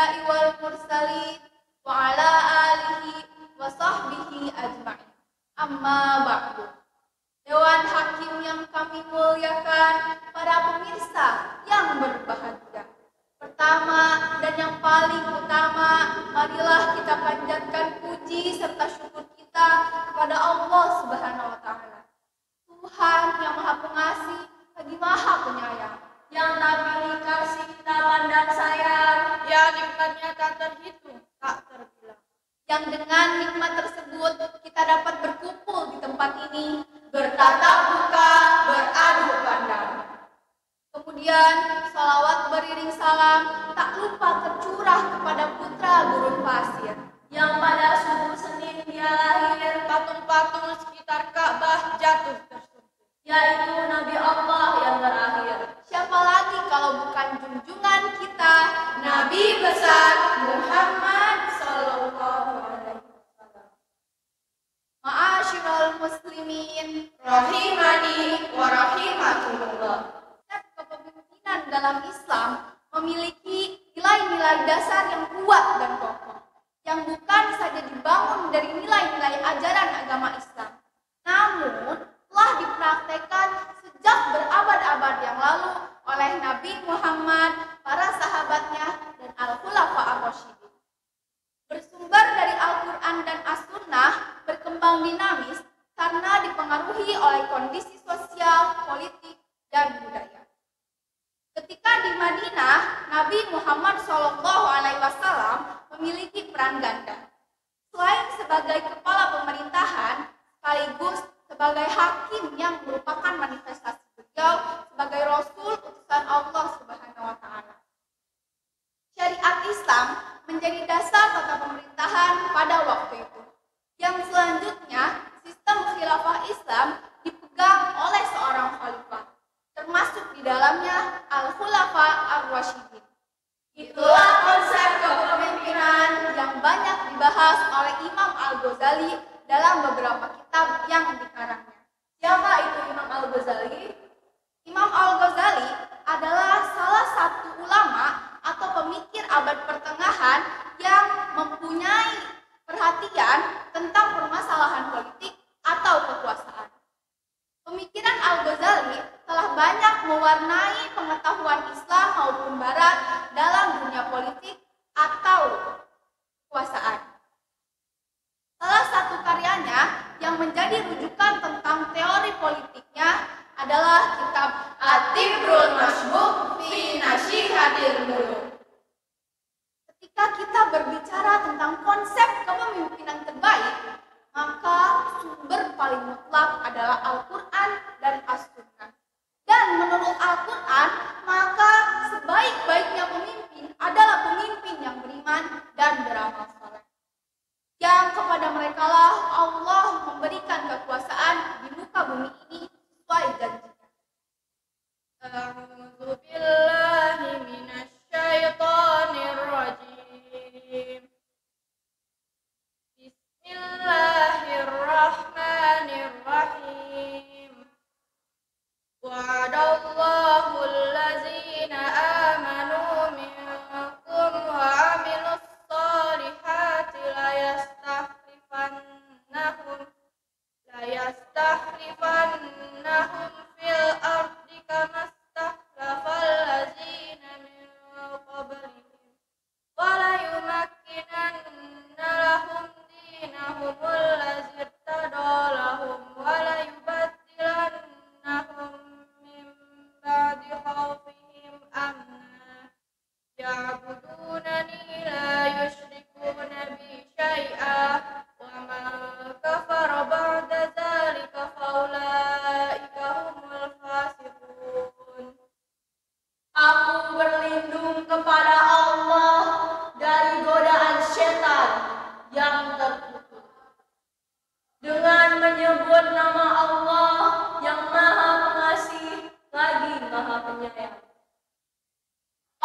anbiya'i wal mursalin wa ala alihi wa sahbihi ajma'in. Amma ba'du. Dewan Hakim yang kami muliakan, para pemirsa yang berbahagia. Pertama dan yang paling utama, marilah kita panjatkan puji serta syukur kita kepada Allah Subhanahu wa taala. Tuhan yang Maha Pengasih lagi Maha Penyayang, yang tak pilih kasih, tak pandang sayang, yang nikmatnya tak terhitung, tak terbilang. Yang dengan nikmat tersebut kita dapat berkumpul di tempat ini, bertatap muka, beradu pandang. Kemudian salawat beriring salam tak lupa tercurah kepada putra gurun pasir, yang pada subuh Senin dia lahir, patung-patung sekitar Ka'bah jatuh tersuntuk, yaitu Nabi Allah yang terakhir. Siapa lagi kalau bukan junjungan kita, Nabi besar Muhammad sallallahu alaihi wasallam. Ma'asyiral muslimin rahimani wa rahimakumullah. Kepemimpinan dalam Islam memiliki nilai-nilai dasar yang kuat dan kokoh, yang bukan saja dibangun dari nilai-nilai ajaran agama Islam, namun telah dipraktekkan sejak berabad-abad yang lalu oleh Nabi Muhammad, para sahabatnya, dan Al-Khulafa Ar-Rasyidin. Bersumber dari Al-Quran dan As-Sunnah, berkembang dinamis karena dipengaruhi oleh kondisi sosial, politik, dan budaya. Ketika di Madinah, Nabi Muhammad SAW memiliki peran ganda. Selain sebagai kepala pemerintahan, sekaligus sebagai hakim yang merupakan manifestasi beliau sebagai Rasul utusan Allah Subhanahu wa taala. Syariat Islam menjadi dasar tata pemerintahan pada waktu itu. Yang selanjutnya, sistem khilafah Islam dipegang oleh seorang khalifah, termasuk di dalamnya Al-Khulafa Ar-Rasyidin. Itulah konsep kepemimpinan yang banyak dibahas oleh Imam Al-Ghazali dalam beberapa kitab yang dikarangnya. Siapa itu Imam Al-Ghazali? Imam Al-Ghazali adalah salah satu ulama atau pemikir abad pertengahan yang mempunyai perhatian tentang permasalahan politik atau kekuasaan. Pemikiran Al-Ghazali telah banyak mewarnai pengetahuan Islam maupun Barat dalam dunia politik atau kekuasaan. Salah satu karyanya yang menjadi rujukan tentang teori politiknya adalah kitab At-Tibrul Masbuk fi Nasyihatil Muluk. Ketika kita berbicara tentang konsep kepemimpinan terbaik, maka sumber paling mutlak adalah Al-Quran dan As-Sunnah. Dan menurut Al-Quran, maka sebaik-baiknya pemimpin adalah pemimpin yang beriman dan beramal saleh, yang kepada merekalah Allah memberikan kekuasaan di muka bumi ini sesuai janjinya. A'udzu billahi minasyaitonir rajim. Bismillahirrahmanirrahim. Wa'adallahu allazina amanu minkum wa 'amilus solihati layastakhlifannahum fil ardi kama stakhlafal ladzina min qablihim wa la yumakkinanna lahum dinahum allazi irtada lahum wa la yubaddilannahum min ba'di khawfihim amna ya'budunani la yushrikuna bi syai'a wa man kafara ba'da dzalika faulaika humul fasiqun. Aku berlindung kepada Allah dari godaan setan yang terkutuk dengan menyebut nama Allah yang Maha Pengasih lagi Maha Penyayang.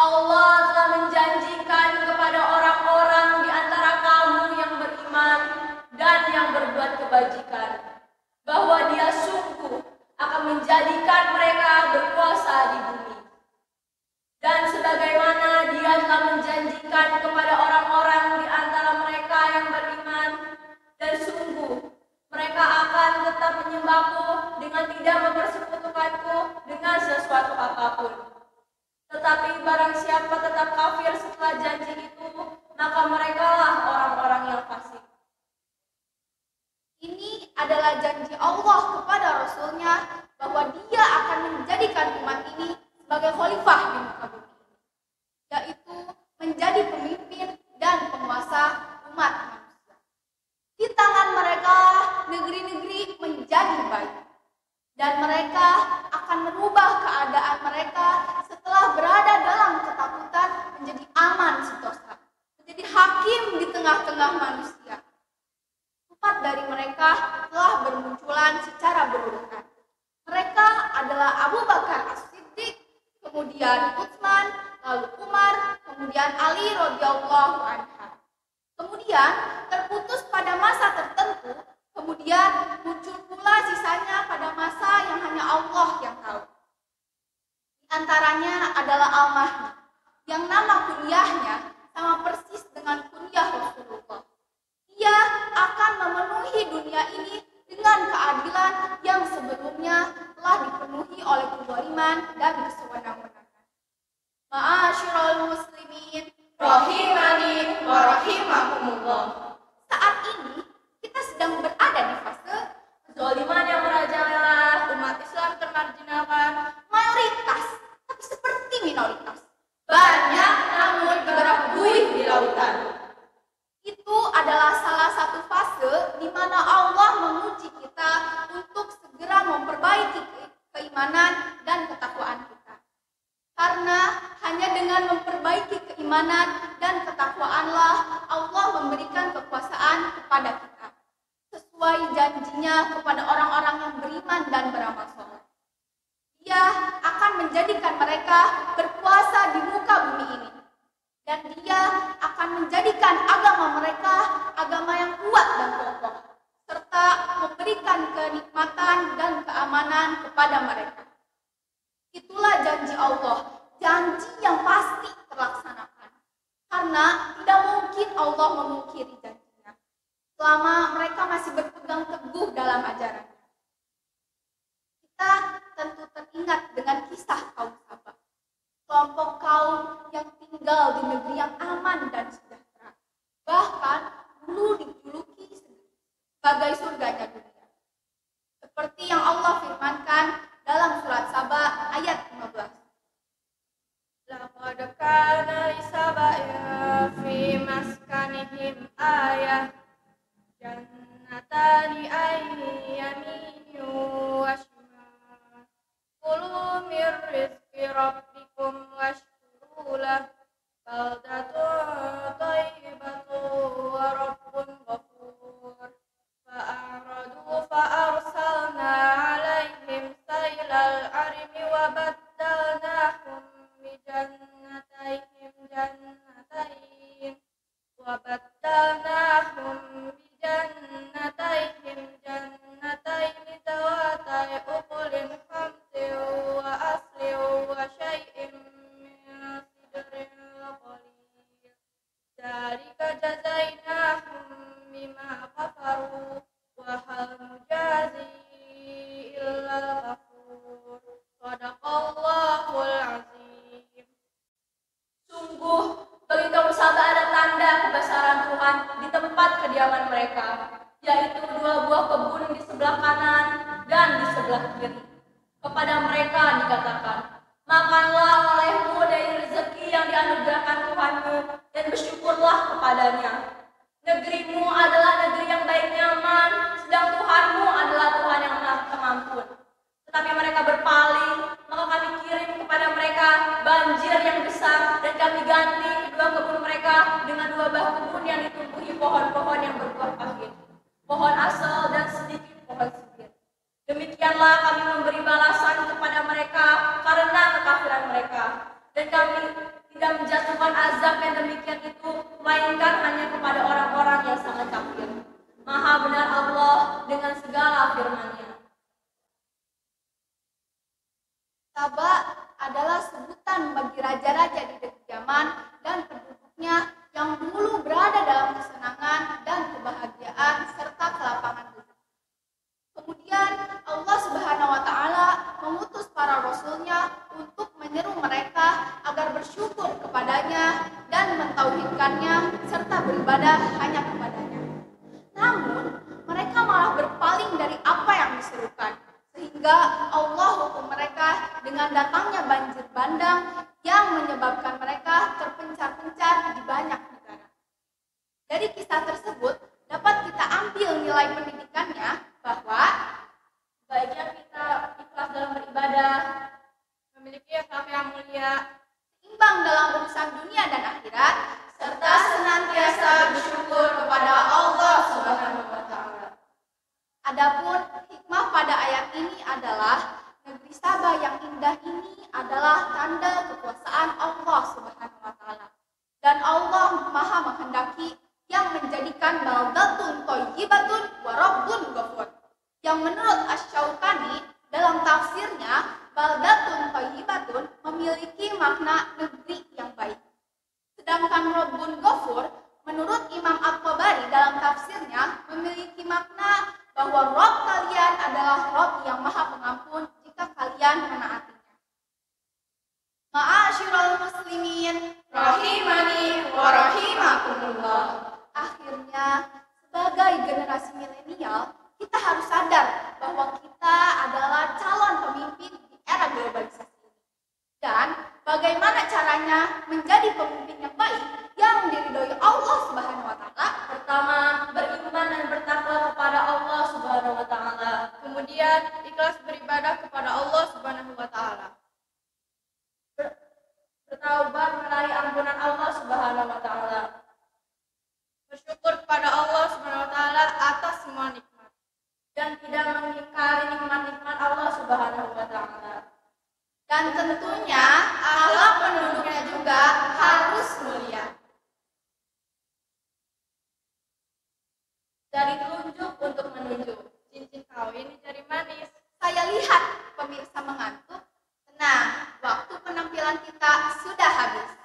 Allah telah menjanjikan kepada orang-orang di antara kamu yang beriman dan yang berbuat kebajikan bahwa Dia sungguh akan menjadikan mereka berkuasa di bumi. Dan sebagaimana Dia telah menjanjikan kepada apapun. Tetapi barang siapa tetap kafir setelah janji itu, maka merekalah orang-orang yang fasik. Ini adalah janji Allah kepada Rasul-Nya bahwa Dia akan menjadikan umat ini sebagai khalifah di muka bumi ini, yaitu menjadi pemimpin dan penguasa umat manusia. Di tangan mereka negeri-negeri menjadi baik, dan mereka akan merubah keadaan mereka setelah berada dalam ketakutan menjadi aman sentosa, menjadi hakim di tengah-tengah manusia. 4 dari mereka telah bermunculan secara berurutan. Mereka adalah Abu Bakar As-Siddiq, kemudian Utsman, lalu Umar, kemudian Ali radhiyallahu anha. Kemudian terputus pada masa tertentu, kemudian muncul pula sisanya pada masa yang hanya Allah yang tahu. Di antaranya adalah Al-Mahdi, yang nama kunyahnya sama persis dengan kunyah Rasulullah. Dia akan memenuhi dunia ini dengan keadilan yang sebelumnya telah dipenuhi oleh kezaliman dan kesewenang-wenangan. Ma'asyiral muslimin, rahimani wa rahimakumullah. Saat ini kita sedang berada di fase Kezaliman yang merajalela, umat Islam termarginalkan, mayoritas tapi seperti minoritas. banyak namun ibarat buih di lautan. Itu adalah salah satu fase di mana Allah menguji kita untuk segera memperbaiki keimanan dan ketakwaan kita. Karena hanya dengan memperbaiki keimanan dan ketakwaanlah Allah memberikan kekuasaan kepada kita, sesuai janjinya kepada orang-orang yang beriman dan beramal soleh. Dia akan menjadikan mereka berkuasa di muka bumi ini, dan Dia akan menjadikan agama mereka agama yang kuat dan kokoh, serta memberikan kenikmatan dan keamanan kepada mereka. Itulah janji Allah, janji yang pasti terlaksanakan, karena tidak mungkin Allah memungkiri janjinya selama mereka masih berpegang teguh dalam ajarannya. Kita tentu teringat dengan kisah kaum Sabah, kelompok kaum yang tinggal di negeri yang aman dan sejahtera, bahkan dulu dijuluki sebagai surganya dunia. Seperti yang Allah firmankan dalam surat Saba ayat 15. Laqad kana li saba'in fi maskanihim ayah jannatani an yaminin wa shimal kulu min rizqi rabbikum washkuru lahu baldatun thayyibatun wa rabbun ghafur fa'aradu fa'arsalna 'alaihim sailal 'arimi wa baddalnahum bijannatayhim jannatayn zawatai ukulin khamsin wa aslin wa syai'in min sidrin qalil dzalika jazainahum bima kafaru wa hal mujazi illal kafur. Shadaqallahul azim. Sungguh bagi kaum Sabah ada tanda kebesaran Tuhan di tempat kediaman mereka, yaitu 2 buah kebun di sebelah kanan dan di sebelah kiri. Kepada mereka dikatakan, makanlah olehmu dari rezeki yang dianugerahkan Tuhanmu dan bersyukurlah kepadanya. Negerimu adalah negeri yang baik nyaman, sedang Tuhanmu adalah Tuhan yang maha pengampun. Tetapi mereka berpaling, maka kami kirim kepada mereka banjir yang besar, dan kami ganti kedua kebun mereka dengan 2 buah kebun yang ditumbuhi pohon-pohon yang berbuah pahit, pohon asal dan sedikit pohon sibir. Demikianlah kami memberi balasan kepada mereka karena kekafiran mereka, dan kami tidak menjatuhkan azab yang demikian itu, melainkan hanya kepada orang-orang yang sangat kafir. Maha benar Allah dengan segala firman-Nya. Sabah adalah sebutan bagi raja-raja di negeri Yaman dan penduduknya yang dulu berada dalam kesenangan dan kebahagiaan serta kelapangan rezeki. Kemudian Allah Subhanahu wa taala mengutus para rasulnya untuk kepadanya dan mentauhidkannya serta beribadah hanya kepadanya. Namun, mereka malah berpaling dari apa yang diserukan, sehingga Allah hukum mereka dengan datangnya banjir bandang yang menyebabkan mereka terpencar-pencar di banyak negara. Dari kisah tersebut, dapat kita ambil nilai pendidikannya bahwa Baiknya kita ikhlas dalam beribadah, memiliki akhlak yang mulia, seimbang dalam urusan dunia dan akhirat, serta senantiasa bersyukur kepada Allah Subhanahu wa Ta'ala. Adapun hikmah pada ayat ini adalah negeri Sabah yang indah ini adalah tanda kekuasaan Allah Subhanahu wa Ta'ala. Dan Allah Maha menghendaki yang menjadikan baldatun thayyibatun wa rabbun ghafur. Yang menurut Asy-Syaukani dalam tafsirnya, baldatun thayyibatun memiliki makna negeri yang baik. Sedangkan Rabbun Ghafur menurut Imam At-Tabari dalam tafsirnya memiliki makna bahwa Rabb kalian adalah Rabb yang Maha Pengampun jika kalian menaatinya. Ma'asyiral muslimin rahimani wa rahimakumullah. Akhirnya, sebagai generasi milenial, kita harus sadar bahwa kita adalah calon pemimpin di era globalisasi ini. Dan bagaimana caranya menjadi pemimpin yang baik yang diridhoi Allah Subhanahu wa Ta'ala? pertama, beriman dan bertakwa kepada Allah Subhanahu wa Ta'ala. kemudian ikhlas beribadah kepada Allah Subhanahu wa Ta'ala, Bertaubat meraih ampunan Allah Subhanahu wa Ta'ala. bersyukur kepada Allah Subhanahu wa Ta'ala atas semua nikmat, Dan tidak mengingkari nikmat-nikmat Allah Subhanahu wa Ta'ala. Dan tentunya akhlak penduduknya juga harus mulia. Dari telunjuk untuk menunjuk. cincin kawin di jari manis. Saya lihat pemirsa mengantuk. Tenang, waktu penampilan kita sudah habis.